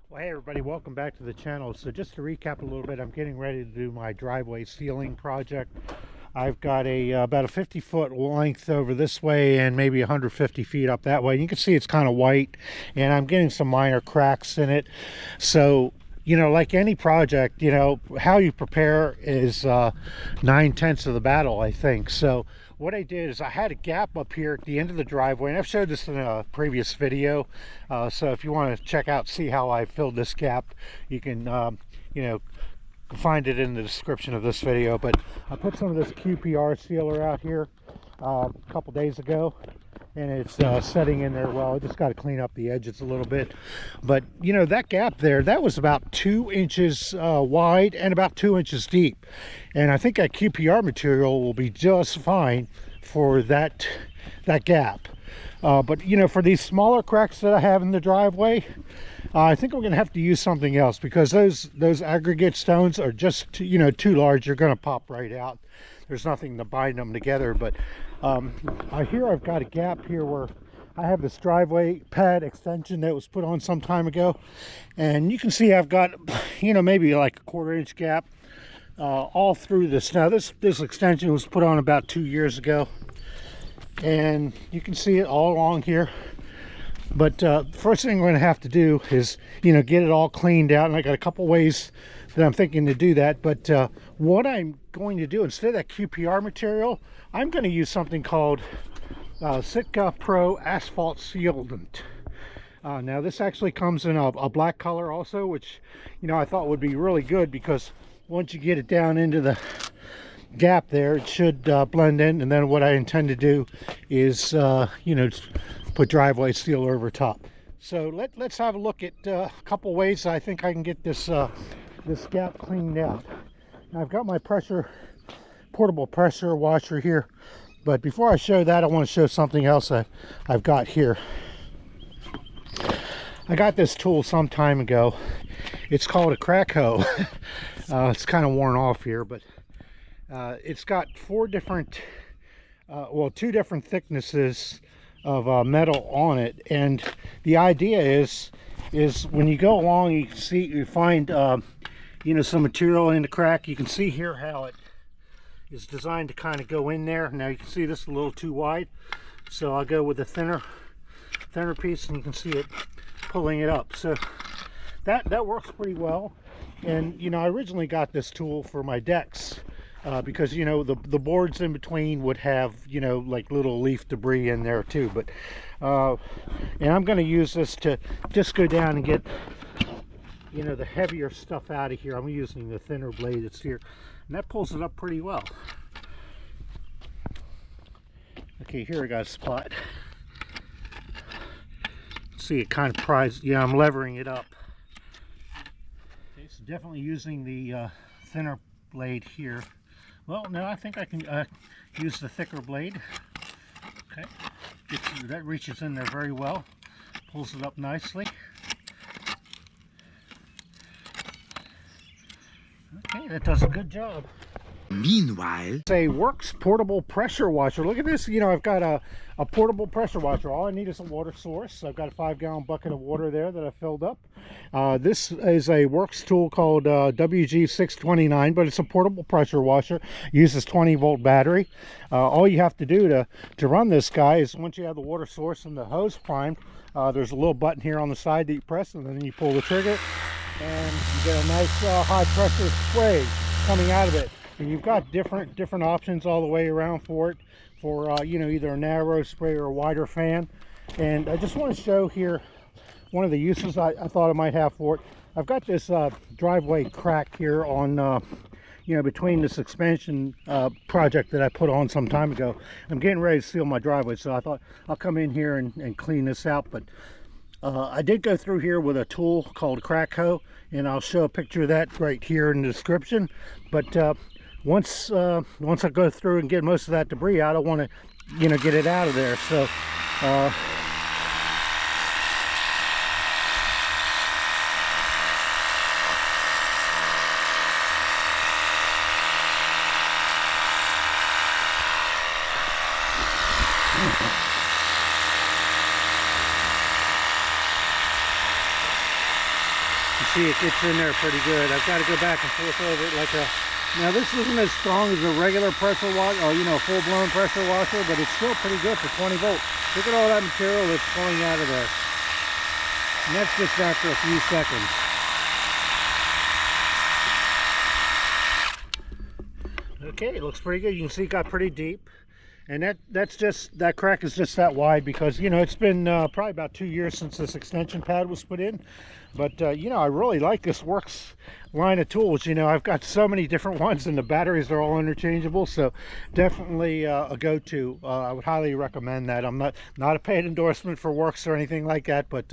Well, hey everybody, welcome back to the channel. So just to recap a little bit, I'm getting ready to do my driveway sealing project. I've got about a 50-foot length over this way and maybe 150 feet up that way. You can see it's kind of white and I'm getting some minor cracks in it. So, you know, like any project, you know, how you prepare is 9/10 of the battle, I think. So what I did is I had a gap up here at the end of the driveway, and I've showed this in a previous video. So if you want to check out, see how I filled this gap, you can, you know, find it in the description of this video. But I put some of this QPR sealer out here a couple days ago, and it's setting in there well. I just got to clean up the edges a little bit. But you know, that gap there, that was about 2 inches wide and about 2 inches deep, and I think that QPR material will be just fine for that gap. But you know, for these smaller cracks that I have in the driveway, I think we're going to have to use something else, because those aggregate stones are just too large. You're going to pop right out. There's nothing to bind them together. But here I've got a gap here where I have this driveway pad extension that was put on some time ago, and you can see I've got maybe like a 1/4 inch gap all through this. Now this extension was put on about 2 years ago, and you can see it all along here. But first thing we're going to have to do is get it all cleaned out, and I got a couple ways that I'm thinking to do that. But what I'm going to do, instead of that QPR material, I'm going to use something called Sikaflex-410 Asphalt Sealant. Now this actually comes in a black color also, which I thought would be really good, because once you get it down into the gap there, it should blend in. And then what I intend to do is put driveway sealer over top. So let's have a look at a couple ways I think I can get this this gap cleaned out. Now, I've got my portable pressure washer here, but before I show that, I want to show something else I've got here. I got this tool some time ago. It's called a Crack Hoe. It's kind of worn off here, but it's got two different thicknesses of metal on it. And the idea is when you go along, you find some material in the crack. You can see here how it is designed to kind of go in there. Now you can see this is a little too wide, so I'll go with a thinner piece, and you can see it pulling it up. So that works pretty well. And I originally got this tool for my decks because the boards in between would have like little leaf debris in there too. But and I'm going to use this to just go down and get the heavier stuff out of here. I'm using the thinner blade that's here, and that pulls it up pretty well. Okay, here I got a spot. See, it kind of pries. I'm levering it up. Okay, so definitely using the thinner blade here. Well, no, I think I can use the thicker blade. Okay, that reaches in there very well, pulls it up nicely. Okay, that does a good job. Meanwhile, it's a Worx portable pressure washer. Look at this. I've got a portable pressure washer. All I need is a water source. I've got a 5-gallon bucket of water there that I filled up. This is a Worx tool called WG629, but it's a portable pressure washer. It uses 20-volt battery. All you have to do to run this guy is, once you have the water source and the hose primed, there's a little button here on the side that you press, and then you pull the trigger, and you get a nice high pressure spray coming out of it. And you've got different options all the way around for it, for either a narrow spray or a wider fan. And I just want to show here one of the uses I thought I might have for it. I've got this driveway crack here on between this expansion project that I put on some time ago. I'm getting ready to seal my driveway, so I thought I'll come in here and clean this out. But I did go through here with a tool called Crack Hoe, and I'll show a picture of that right here in the description. But once I go through and get most of that debris out, I want to get it out of there. So You see it gets in there pretty good. I've got to go back and forth over it like a... Now this isn't as strong as a regular pressure washer, or full-blown pressure washer, but it's still pretty good for 20 volts. Look at all that material that's flowing out of there. And that's just after a few seconds. Okay, it looks pretty good. You can see it got pretty deep. And that crack is just that wide because, it's been probably about 2 years since this extension pad was put in. But, I really like this Worx line of tools. I've got so many different ones, and the batteries are all interchangeable. So definitely a go-to. I would highly recommend that. I'm not a paid endorsement for Worx or anything like that. But,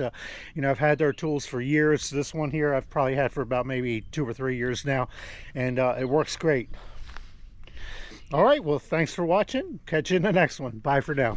I've had their tools for years. This one here I've probably had for about maybe 2 or 3 years now. And it works great. All right, well, thanks for watching. Catch you in the next one. Bye for now.